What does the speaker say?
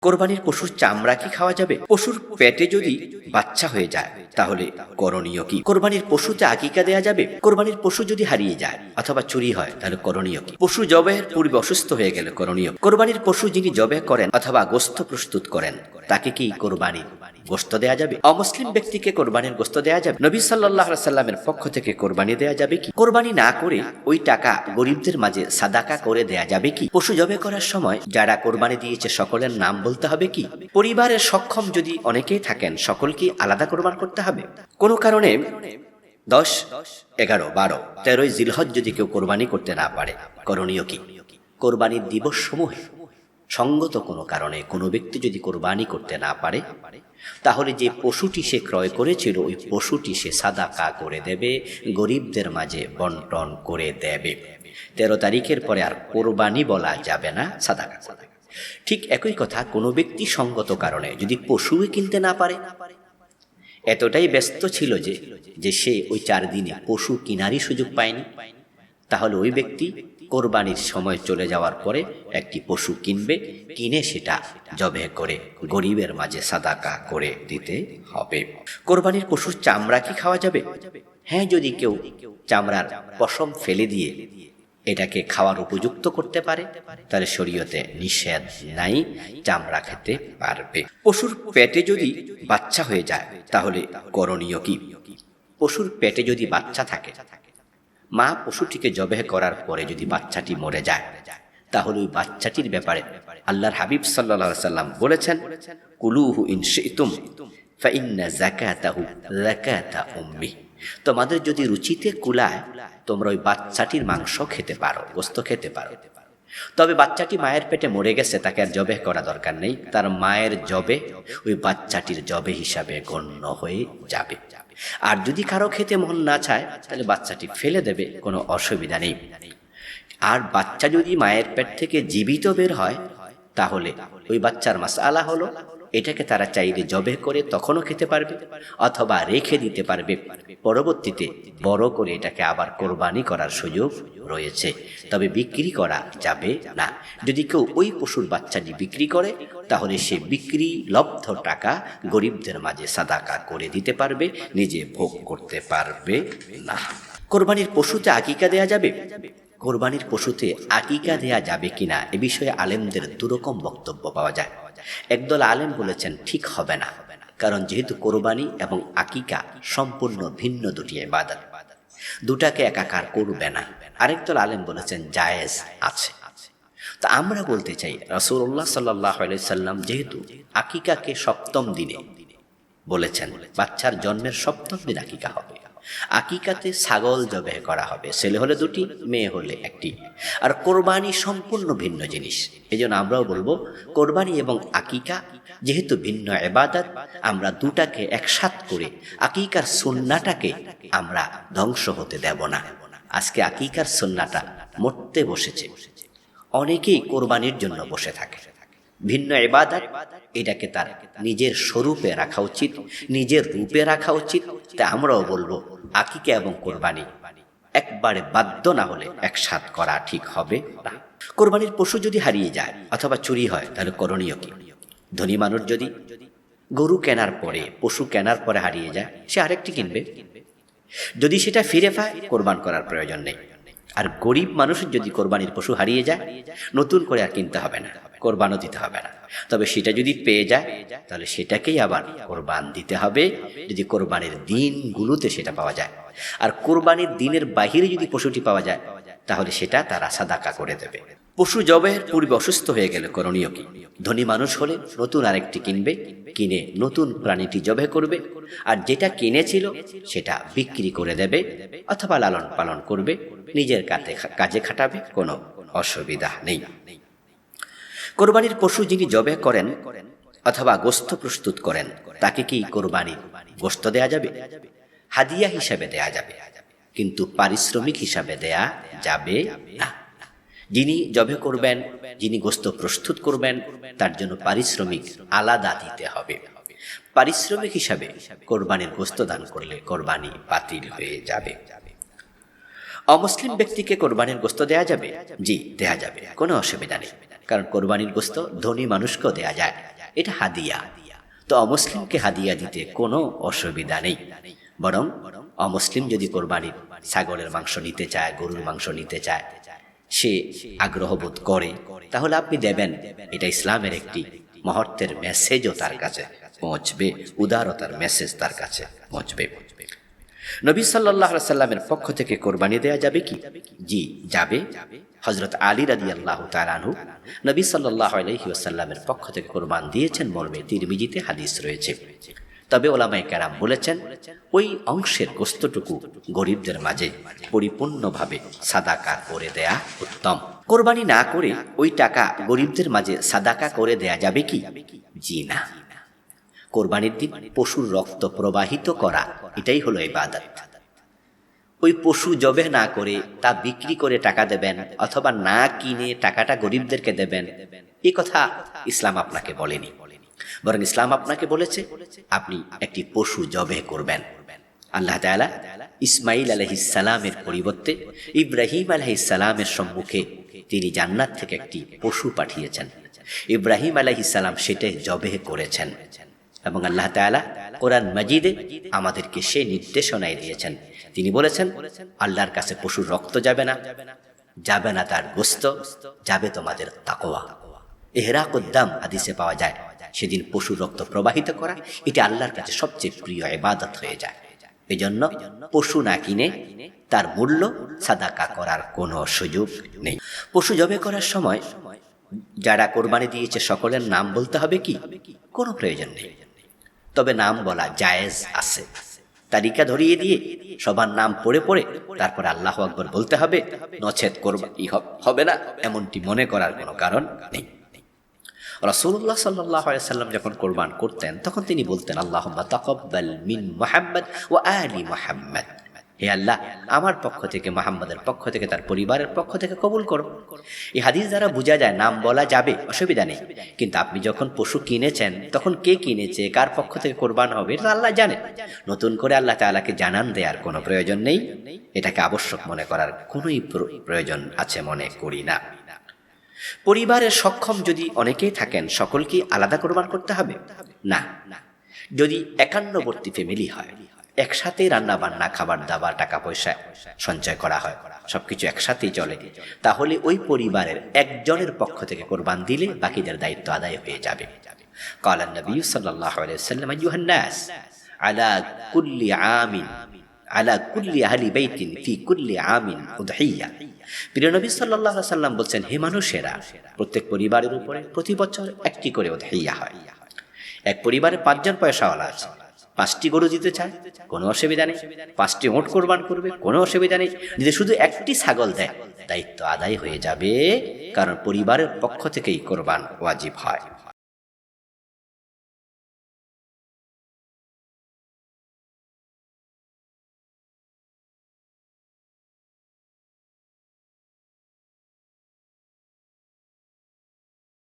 কোরবানির পশুর চামড়া কি খাওয়া যাবে? পশুর পেটে যদি বাচ্চা হয়ে যায় তাহলে করণীয় কি? কোরবানির পশুতে আকিকা দেয়া যাবে? কোরবানির পশু যদি হারিয়ে যায় অথবা চুরি হয় তাহলে করণীয় কি? পশু জবেহের পূর্বে অসুস্থ হয়ে গেলে করণীয়? কোরবানির পশু যিনি জবে করেন অথবা গোশত প্রস্তুত করেন তাকে কি কোরবানির গোশত দেয়া যাবে? অমুসলিম ব্যক্তিকে কোরবানির গোশত দেয়া যাবে? নবী সাল্লাল্লাহু আলাইহি সাল্লামের পক্ষ থেকে কোরবানি দেয়া যাবে কি? কোরবানি না করে ওই টাকা গরিবদের মাঝে সাদাকা করে দেয়া যাবে কি? পশু জবে করার সময় যারা কোরবানি দিয়েছে সকলের নাম বলতে হবে কি? পরিবারের সক্ষম যদি অনেকেই থাকেন সকলকে আলাদা কোরবান করতে হবে? কোনো কারণে 10, 11, 12, 13 জিলহজ যদি কেউ কোরবানি করতে না পারে করণীয় কি? কোরবানির দিবস সমূহে সঙ্গত কোনো কারণে কোনো ব্যক্তি যদি কোরবানি করতে না পারে তাহলে যে পশুটি সে ক্রয় করেছিল ওই পশুটি সে সাদাকা করে দেবে, গরিবদের মাঝে বন্টন করে দেবে। 13 তারিখের পরে আর কোরবানি বলা যাবে না, সাদাকা করবে। ঠিক একই কথা কোনো ব্যক্তি সঙ্গত কারণে যদি পশুই কিনতে না পারে, এতটাই ব্যস্ত ছিল যে সে ওই 4 দিনে পশু কিনারই সুযোগ পায়নি, তাহলে ওই ব্যক্তি কোরবানির সময় চলে যাওয়ার পরে একটি পশু কিনবে, কিনে সেটা জবে করে গরিবের মাঝে সাদাকা করে দিতে হবে। কোরবানির পশুর চামড়া কি খাওয়া যাবে? হ্যাঁ, যদি কেউ চামড়ার পশম ফেলে দিয়ে এটাকে খাওয়ার উপযুক্ত করতে পারে তাহলে শরীয়তে নিষেধ নাই, চামড়া খেতে পারবে। পশুর পেটে যদি বাচ্চা হয়ে যায় তাহলে করণীয় কি? পশুর পেটে যদি বাচ্চা থাকে, মা পশুটিকে জবেহ করার পরে যদি বাচ্চাটি মরে যায় তাহলে ওই বাচ্চাটির ব্যাপারে আল্লাহর হাবিব সাল্লাল্লাহু আলাইহি সাল্লাম বলেছেন, কুলুহু ইন শি'তুম ফাইন্না যাকাতাহু যাকাতা উম্মি। তোমাদের যদি রুচিতে কুলায় তোমরা ওই বাচ্চাটির মাংস খেতে পারো, গোশত খেতে পারো। তবে বাচ্চাটি মায়ের পেটে মরে গেছে, তাকে আর জবেহ করা দরকার নেই, তার মায়ের জবে ওই বাচ্চাটির জবে হিসাবে গণ্য হয়ে যাবে। আর যদি কারো খেতে মন না চায় তাহলে বাচ্চাটি ফেলে দেবে, কোনো অসুবিধা নেই। আর বাচ্চা যদি মায়ের পেট থেকে জীবিত বের হয় তাহলে ওই বাচ্চার মাসআলা হলো এটাকে তারা চাইলে জবে করে তখনও খেতে পারবে অথবা রেখে দিতে পারবে, পরবর্তীতে বড় করে এটাকে আবার কোরবানি করার সুযোগ রয়েছে। তবে বিক্রি করা যাবে না। যদি কেউ ওই পশুর বাচ্চাটি বিক্রি করে তাহলে সে বিক্রি লব্ধ টাকা গরিবদের মাঝে সাদাকা করে দিতে পারবে, নিজে ভোগ করতে পারবে না। কোরবানির পশুতে আকিকা দেয়া যাবে? কোরবানির পশুতে আকিকা দেয়া যাবে কিনা এ বিষয়ে আলেমদের দুরকম বক্তব্য পাওয়া যায়। একদল আলেম বলেছেন ঠিক হবে না, কারণ যেহেতু কোরবানি এবং আকিকা সম্পূর্ণ ভিন্ন দুটি ইবাদত, দুটাকে একাকার করবে না। আরেকদল আলেম বলেছেন জায়েজ আছে। তা আমরা বলতে চাই রাসূলুল্লাহ সাল্লাল্লাহু আলাইহি সাল্লাম যেহেতু আকিকাকে 7ম দিনে বলেছেন, বাচ্চার জন্মের 7ম দিন আকিকা হবে, আকিকাতে ছাগল জবেহ করা হবে, ছেলে হলে 2টি, মেয়ে হলে 1টি। আর কোরবানি সম্পূর্ণ ভিন্ন জিনিস। এজন্য আমরাও বলবো কোরবানি এবং আকিকা যেহেতু ভিন্ন ইবাদত, আমরা দুটাকে একসাথ করে আকিকার সুন্নাহটাকে আমরা ধ্বংস হতে দেব না। আজকে আকিকার সুন্নাহটা মরতে বসেছে, অনেকেই কোরবানির জন্য বসে থাকে। ভিন্ন ইবাদত, এটাকে তার নিজের স্বরূপে রাখা উচিত, নিজের রূপে রাখা উচিত। তাই আমরাও বলবো আকিকা এবং কোরবানি একবারে বাধ্য না হলে একসাথ করা ঠিক হবে না। কোরবানির পশু যদি হারিয়ে যায় অথবা চুরি হয় তাহলে করণীয় কি? ধনী মানুষ যদি গরু কেনার পরে, পশু কেনার পরে হারিয়ে যায়, সে আরেকটি কিনবে। যদি সেটা ফিরে পায় কোরবান করার প্রয়োজন নেই। আর গরিব মানুষের যদি কোরবানির পশু হারিয়ে যায় নতুন করে আর কিনতে হবে না, কোরবানও দিতে হবে না। তবে সেটা যদি পেয়ে যায় তাহলে সেটাকেই আবার কোরবান দিতে হবে, যদি কোরবানির দিনগুলোতে সেটা পাওয়া যায়। আর কোরবানির দিনের বাহিরে যদি পশুটি পাওয়া যায় তাহলে সেটা তারা সাদাকা করে দেবে। পশু জবেহের পূর্বে অসুস্থ হয়ে গেলে করণীয় কি? ধনী মানুষ হলে নতুন আরেকটি কিনবে, কিনে নতুন প্রাণীটি জবেহ করবে। আর যেটা কিনেছিল সেটা বিক্রি করে দেবে অথবা লালন পালন করবে, নিজের কাজে খাটাবে, কোনো অসুবিধা নেই। কোরবানির পশু যিনি জবেহ করেন অথবা গোশত প্রস্তুত করেন তাকে কি কোরবানির গোশত দেয়া যাবে? হাদিয়া হিসাবে দেয়া যাবে, কিন্তু পারিশ্রমিক হিসাবে দেয়া যাবে না। যিনি জবেহ করবেন, যিনি গোশত প্রস্তুত করবেন তার জন্য পারিশ্রমিক আলাদা দিতে হবে। পারিশ্রমিক হিসাবে কোরবানির গোশত দান করলে কোরবানি বাতিল হয়ে যাবে। অমুসলিম ব্যক্তিকে কোরবানির গোশত দেয়া যাবে? জি, দেয়া যাবে, কোনো অসুবিধা নেই। কারণ কোরবানির গোশত ধনী মানুষকেও দেয়া যায়, এটা হাদিয়া। তো অমুসলিমকে হাদিয়া দিতে কোনো অসুবিধা নেই। বরং অমুসলিম যদি কোরবানির ছাগলের মাংস নিতে চায়, গরুর মাংস নিতে চায়, সে আগ্রহ বোধ করে, তাহলে আপনি দেবেন। এটা ইসলামের একটি মহত্বের মেসেজও তার কাছে পৌঁছবে, উদারতার মেসেজ তার কাছে পৌঁছবে। নবী সাল্লাল্লাহু আলাইহি সাল্লামের পক্ষ থেকে কোরবানি দেয়া যাবে কি? জি, যাবে। হযরত আলী রাদিয়াল্লাহু তাআলা আনহু নবী সাল্লাল্লাহু আলাইহি ওয়াসাল্লামের পক্ষ থেকে কোরবান দিয়েছেন মর্মে তিরমিজিতে হাদিস রয়েছে। তবে ওলামায়ে কেরাম বলেছেন, ওই অংশের গোশতটুকু গরিবদের মাঝে পরিপূর্ণভাবে সাদাকা করে দেয়া উত্তম। কোরবানি না করে ওই টাকা গরিবদের মাঝে সাদাকা করে দেয়া যাবে কি? জি না। কোরবানির দিন পশুর রক্ত প্রবাহিত করা, এটাই হলো ইবাদত। ওই পশু জবে না করে তা বিক্রি করে টাকা দেবেন, অথবা না কিনে টাকাটা গরিবদেরকে দেবেন, এই কথা ইসলাম আপনাকে বলেনি। বরং ইসলাম আপনাকে বলেছে আপনি একটি পশু জবে করবেন। আল্লাহ তাআলা ইসমাঈল আলাইহিস সালামের পরিবর্তে ইব্রাহিম আলাইহিস সালামের সম্মুখে তিনি জান্নাত থেকে একটি পশু পাঠিয়েছেন। ইব্রাহিম আলাইহিস সালাম সেটাই জবে করেছেন, এবং আল্লাহ তাআলা কোরআন মাজিদে আমাদেরকে সেই নির্দেশনাই দিয়েছেন। তিনি বলেছেন, আল্লাহর কাছে পশুর রক্ত যাবে না, যাবে না তার গোশত, যাবে তোমাদের তাকওয়া। ইহরাকুদ দাম হাদিসে পাওয়া যায়, সেদিন পশুর রক্ত প্রবাহিত করা এটা আল্লাহর কাছে সবচেয়ে প্রিয় ইবাদত হয়ে যায়। এজন্য পশু না কিনে তার মূল্য সাদাকা করার কোনো সুযোগ নেই। পশু জবে করার সময় যারা কোরবানি দিয়েছে সকলের নাম বলতে হবে কি? কোনো প্রয়োজন নেই। তবে নাম বলা জায়েজ আছে। তালিকা ধরিয়ে দিয়ে সবার নাম পড়ে পড়ে তারপরে আল্লাহু আকবার বলতে হবে, নচেত কোরবানি হবে না, এমনটি মনে করার কোনো কারণ নেই। রাসূলুল্লাহ সাল্লাল্লাহু আলাইহি সাল্লাম যখন কোরবান করতেন তখন তিনি বলতেন, আল্লাহুম্মা তাকাব্বাল মিন মুহাম্মদ ওয়া আলি মুহাম্মদ। হে আল্লাহ, আমার পক্ষ থেকে, মুহাম্মাদের পক্ষ থেকে, তার পরিবারের পক্ষ থেকে কবুল করো। এই হাদিস দ্বারা বোঝা যায় নাম বলা যাবে, অসুবিধা নেই। কিন্তু আপনি যখন পশু কিনেছেন তখন কে কিনেছে, কার পক্ষ থেকে কোরবান হবে, এটা আল্লাহ জানেন। নতুন করে আল্লাহ তাআলাকে জানান দেওয়ার কোনো প্রয়োজন নেই। এটাকে আবশ্যক মনে করার কোনোই প্রয়োজন আছে মনে করি না। পরিবারের সক্ষম যদি অনেকেই থাকেন, সকলকে আলাদা কোরবান করতে হবে না। যদি একান্নবর্তী ফ্যামিলি হয়, একসাথে রান্না বান্না, খাবার দাবার, টাকা পয়সা সঞ্চয় করা হয়, সবকিছু একসাথেই চলে, তাহলে ওই পরিবারের একজনের পক্ষ থেকে কোরবান দিলে বাকিদের দায়িত্ব আদায় হয়ে যাবে। ক্বালা নবী সাল্লাল্লাহু আলাইহি ওয়াসাল্লাম, আইয়ুহান নাস আলা কুল্লি আমিন আলা কুল্লি আহলি বাইতিন ফি কুল্লি আমিন উদহিয়া। প্রিয় নবী সাল্লাল্লাহু আলাইহি ওয়াসাল্লাম বলছেন, হে মানুষেরা, প্রত্যেক পরিবারের উপরে প্রতি বছর একটি করে উদহিয়া হয়। এক পরিবারে 5 জন পয়সাওয়ালা আছে, 5টি গরু দিতে চায়, কোনো অসুবিধা নেই। 5টি ওট কোরবান করবে, কোনো অসুবিধা নেই। যদি শুধু একটি ছাগল দেয়, দায়িত্ব আদায় হয়ে যাবে, কারণ পরিবারের পক্ষ থেকেই কোরবান ওয়াজিব হয়।